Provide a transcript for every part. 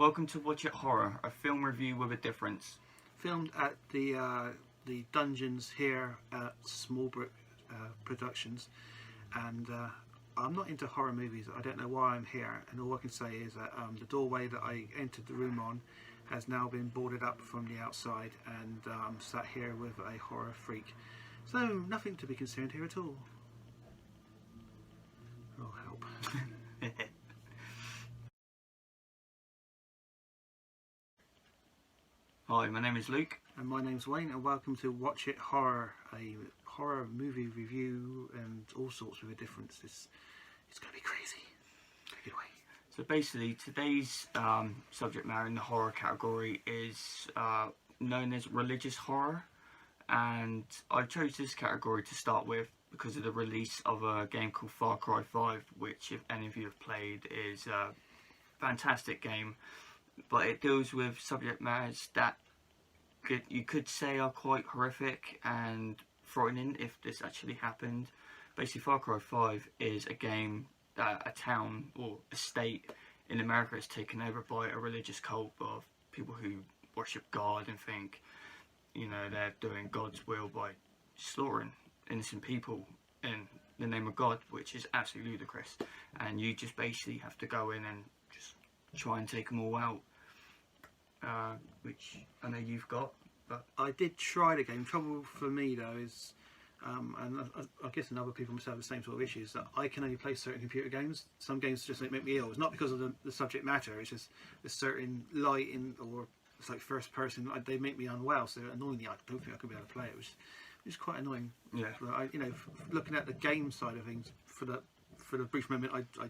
Welcome to Watch It Horror, a film review with a difference. Filmed at the dungeons here at Smallbrook Productions, and I'm not into horror movies. I don't know why I'm here, and all I can say is that the doorway that I entered the room on has now been boarded up from the outside, and I'm sat here with a horror freak. So nothing to be concerned here at all. Oh, help. Hi, my name is Luke. And my name's Wayne, and welcome to Watch It Horror, a horror movie review and all sorts with a difference. It's going to be crazy. Take it away. So basically, today's subject matter in the horror category is known as religious horror. And I chose this category to start with because of the release of a game called Farcry 5, which, if any of you have played, is a fantastic game. But it deals with subject matters that you could say are quite horrific and frightening if this actually happened. Basically, Far Cry 5 is a game that a town or a state in America is taken over by a religious cult of people who worship God and think, you know, they're doing God's will by slaughtering innocent people in the name of God, which is absolutely ludicrous. And you just basically have to go in and just try and take them all out, which I know you've got. But I did try the game. Trouble for me though is, and I guess other people must have the same sort of issues, that I can only play certain computer games. Some games just make me ill. It's not because of the subject matter. It's just a certain lighting or it's like first person. They make me unwell. So annoyingly, I don't think I could be able to play it. Which is quite annoying. yeah, But looking at the game side of things, for the brief moment I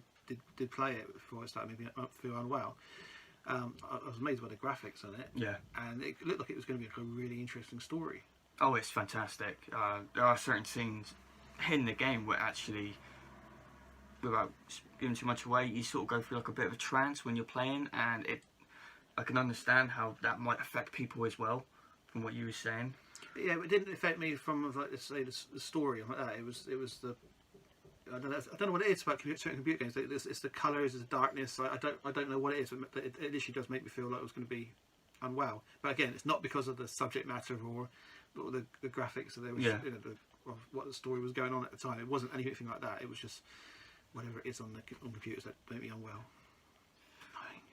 did play it before I started making it feel unwell. I was amazed by the graphics on it. yeah. And it looked like it was going to be a really interesting story. Oh, it's fantastic. There are certain scenes in the game where actually, without giving too much away, you sort of go through like a bit of a trance when you're playing, and I can understand how that might affect people as well, from what you were saying. Yeah, it didn't affect me from, like, let's say, the story like that. It was the I don't know what it is about certain computer games. It's the colours, it's the darkness. I don't know what it is, but it initially does make me feel like I was going to be unwell. But again, it's not because of the subject matter or the graphics. So there was, of what the story was going on at the time. It wasn't anything like that. It was just whatever it is on computers that make me unwell.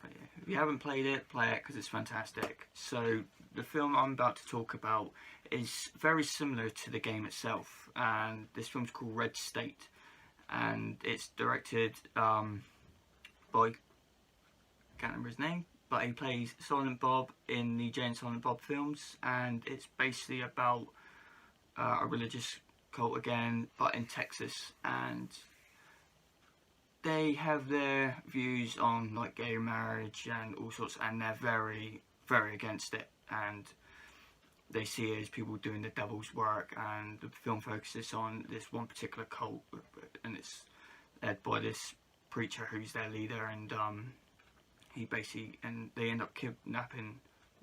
But yeah, if you haven't played it, play it because it's fantastic. So the film I'm about to talk about is very similar to the game itself, and this film's called Red State, and it's directed by, I can't remember his name, but he plays Silent Bob in the Jay and Silent Bob films, and it's basically about a religious cult again, but in Texas, and they have their views on like gay marriage and all sorts, and they're very, very against it, and they see it as people doing the devil's work. And the film focuses on this one particular cult, and it's led by this preacher who's their leader, and they end up kidnapping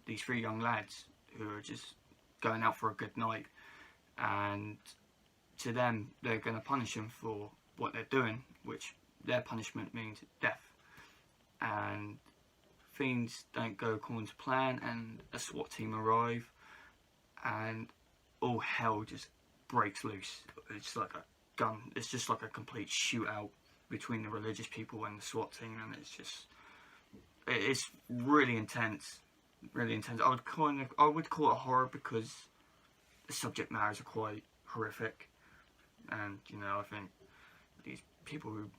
these three young lads who are just going out for a good night, and to them they're going to punish them for what they're doing, which their punishment means death. And things don't go according to plan, and a SWAT team arrive, and all hell just breaks loose. It's like a gun. It's just like a complete shootout between the religious people and the SWAT team, and it's really intense. Really intense. I would call it horror because the subject matters are quite horrific, and I think these people who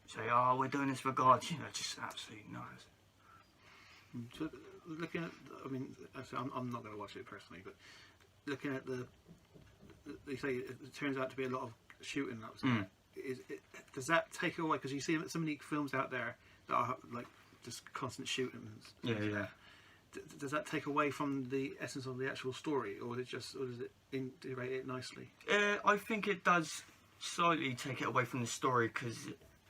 say, "Oh, we're doing this for God," just absolutely nuts. So looking at, I'm not going to watch it personally, but looking at they say it turns out to be a lot of shooting ups. Does that take away? Because you see so many films out there that are like just constant shooting. Yeah. Does that take away from the essence of the actual story, or does it integrate it nicely? I think it does slightly take it away from the story, because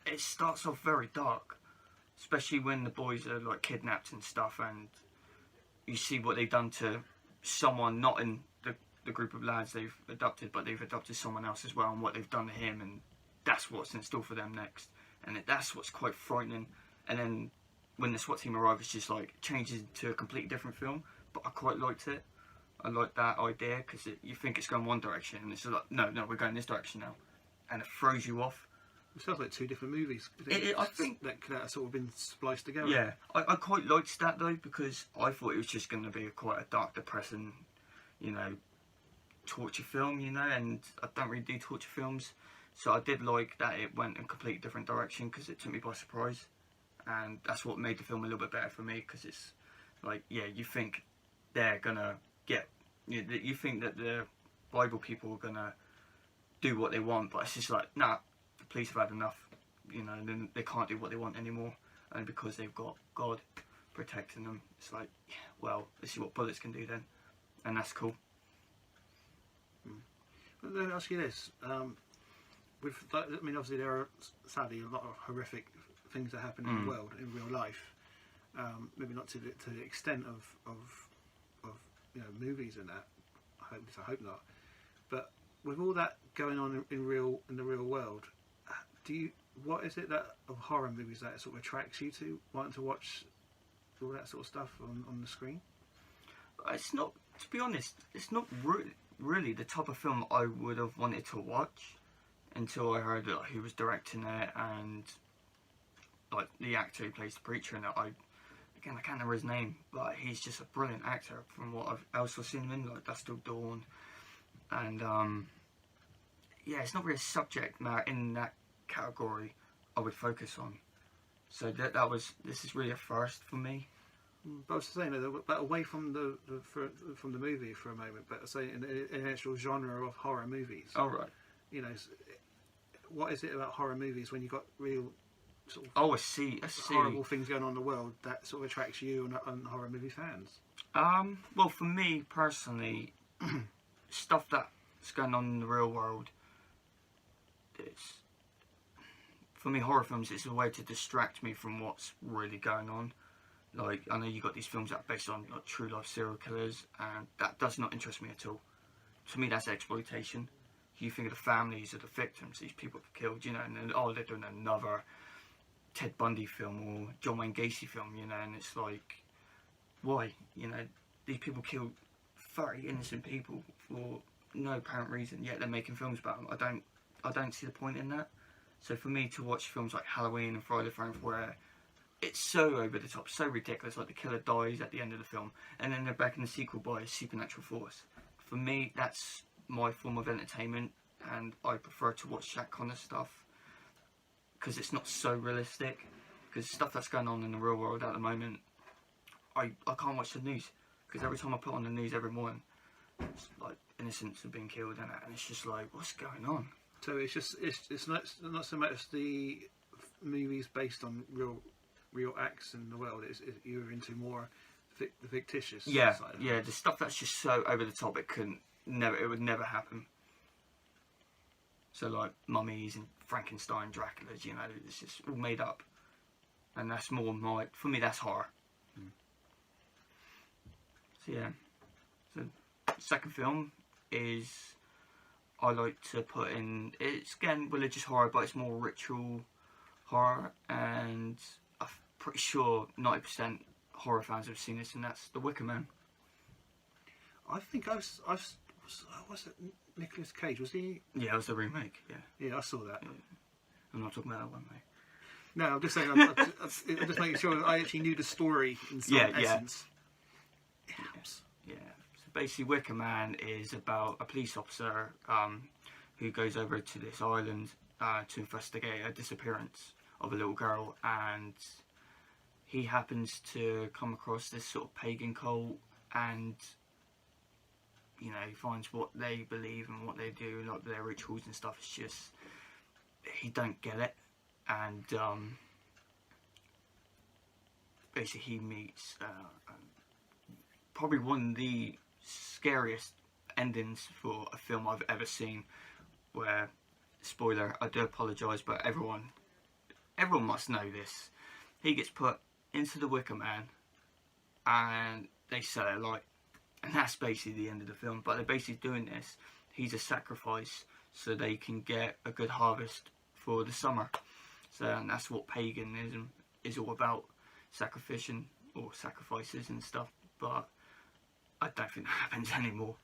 it starts off very dark, especially when the boys are like kidnapped and stuff, and you see what they've done to someone not in the group of lads they've adopted, but they've adopted someone else as well, and what they've done to him, and that's what's in store for them next, and that's what's quite frightening. And then when the SWAT team arrive, it's just like changes to a completely different film. But I quite liked it. I like that idea because you think it's going one direction and it's like, no, we're going this direction now, and it throws you off. It sounds like two different movies. I think that could have sort of been spliced together. Yeah, I quite liked that though, because I thought it was just going to be quite a dark, depressing, torture film, and I don't really do torture films, so I did like that it went in a completely different direction because it took me by surprise, and that's what made the film a little bit better for me, because it's like, yeah, you think they're gonna get, you think that the Bible people are gonna do what they want, but it's just like, nah, the police have had enough, then they can't do what they want anymore, and because they've got God protecting them, it's like, yeah, well, this is what bullets can do then, and that's cool. Let me ask you this: obviously there are sadly a lot of horrific things that happen in the world in real life. Maybe not to the extent of movies and that. I hope not. But with all that going on in the real world, what is it that of horror movies that sort of attracts you to wanting to watch all that sort of stuff on the screen? It's not, to be honest, it's not really the type of film I would have wanted to watch until I heard who was directing it, and like the actor who plays the preacher in it. I can't remember his name, but he's just a brilliant actor from what I've also seen him in, like Dust Till Dawn, and it's not really a subject matter in that category I would focus on. So this is really a first for me. But I was saying, but away from the movie for a moment, but say in an actual genre of horror movies. Oh right. What is it about horror movies when you got real sort of I see horrible things going on in the world that sort of attracts you and horror movie fans? Well, for me personally, stuff that's going on in the real world, for me, horror films is a way to distract me from what's really going on. Like, I know you got these films that are based on like true life serial killers, and that does not interest me at all. To me, that's exploitation. You think of the families of the victims, these people killed, and then, they're doing another Ted Bundy film or John Wayne Gacy film, and it's like, why? These people killed 30 innocent people for no apparent reason, yet they're making films about them. I don't see the point in that. So for me to watch films like Halloween and Friday the 13th, where it's so over the top, so ridiculous, like the killer dies at the end of the film, and then they're back in the sequel by a supernatural force. For me, that's my form of entertainment, and I prefer to watch that kind of stuff, because it's not so realistic, because stuff that's going on in the real world at the moment, I can't watch the news, because every time I put on the news every morning, it's like innocents are being killed, and it's just like, what's going on? So it's not so much the movies based on real acts in the world. You're into more the fictitious side of it. The stuff that's just so over the top it would never happen. So like mummies and Frankenstein, Draculas, it's just all made up, and that's more for me, that's horror. So so second film is, I like to put in, it's again religious horror, but it's more ritual horror, and I'm pretty sure 90% horror fans have seen this, and that's The Wicker Man. I think was it Nicolas Cage? Was he? Yeah, it was the remake. Yeah, I saw that. Yeah. I'm not talking about that one, mate. No, I'm just saying. I'm just making sure I actually knew the story in some essence. It helps. Yeah. So basically, Wicker Man is about a police officer who goes over to this island to investigate a disappearance of a little girl, and he happens to come across this sort of pagan cult, and he finds what they believe and what they do, like their rituals and stuff. It's just, he don't get it, and basically he meets probably one of the scariest endings for a film I've ever seen, where, spoiler, I do apologise, but everyone must know this. He gets put into the Wicker Man, and they sell it like, and that's basically the end of the film. But they're basically doing this. He's a sacrifice so they can get a good harvest for the summer. So, and that's what paganism is all about. sacrifices and stuff, but I don't think that happens anymore.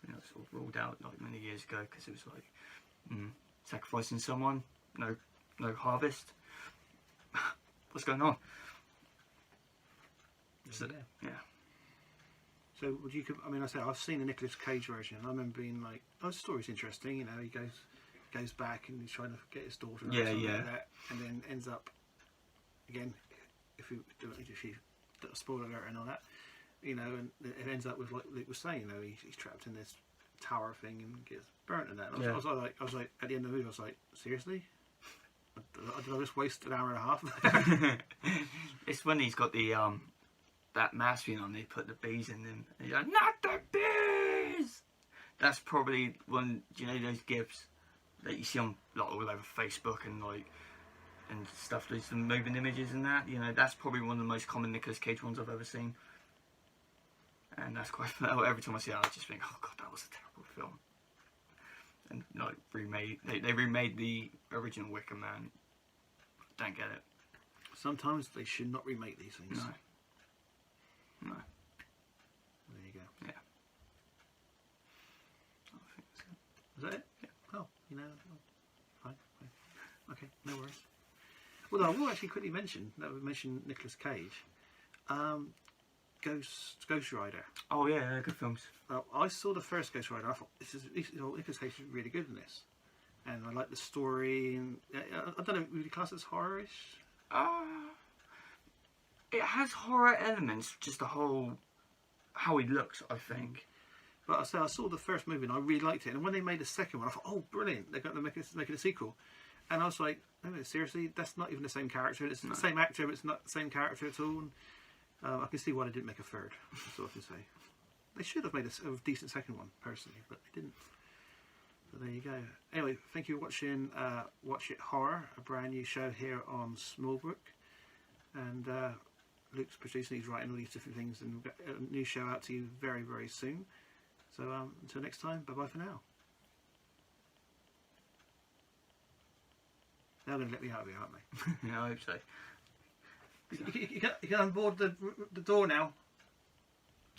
You know, sort of ruled out like many years ago because it was like sacrificing someone, no harvest. What's going on? So, yeah. So would you? I mean, I say I've seen the Nicolas Cage version. I remember being like, "Oh, the story's interesting." You know, he goes back and he's trying to get his daughter. Yeah, something yeah. Like that, and then ends up if you spoiler alert and all that, you know, and it ends up with like Luke was saying, you know, he's trapped in this tower thing and gets burnt and that. And I was like, at the end of the movie, I was like, seriously? Did I just waste an hour and a half? It's when he's got the that mask thing on. They put the bees in them. And he's like, not the bees. That's probably one. Do you know those gifs that you see on like all over Facebook and like and stuff? There's some moving images and that. You know, that's probably one of the most common Nicolas Cage ones I've ever seen. And that's quite. Every time I see it, I just think, oh god, that was a terrible film. And like they remade the original Wicker Man. Don't get it. Sometimes they should not remake these things. No. There you go. Yeah. I think that's it. Is that it? Yeah. Oh, you know, fine. Okay, no worries. Well, I will actually quickly mention that we mentioned Nicolas Cage. Ghost Rider. Oh yeah, good films. I saw the first Ghost Rider. I thought Nicolas Cage is really good in this, and I like the story. And I don't know, would you class it as horror-ish? It has horror elements, just the whole how he looks, I think. But I saw the first movie and I really liked it. And when they made the second one, I thought, oh, brilliant! They're going to make it a sequel. And I was like, oh, seriously, that's not even the same character. It's the same actor, but it's not the same character at all. And, I can see why they didn't make a third. That's all I can say. They should have made a decent second one, personally, but they didn't. So there you go. Anyway, thank you for watching Watch It Horror, a brand new show here on Smallbrook. And Luke's producing, he's writing all these different things, and we'll get a new show out to you very, very soon. So until next time, bye-bye for now. They're going to let me out of here, aren't they? Yeah, I hope so. You can unboard the door now.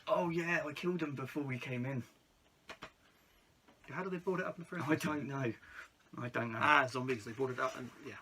Oh yeah, I killed them before we came in. How did they board it up in the first place? I don't know. Zombies. They boarded it up and yeah.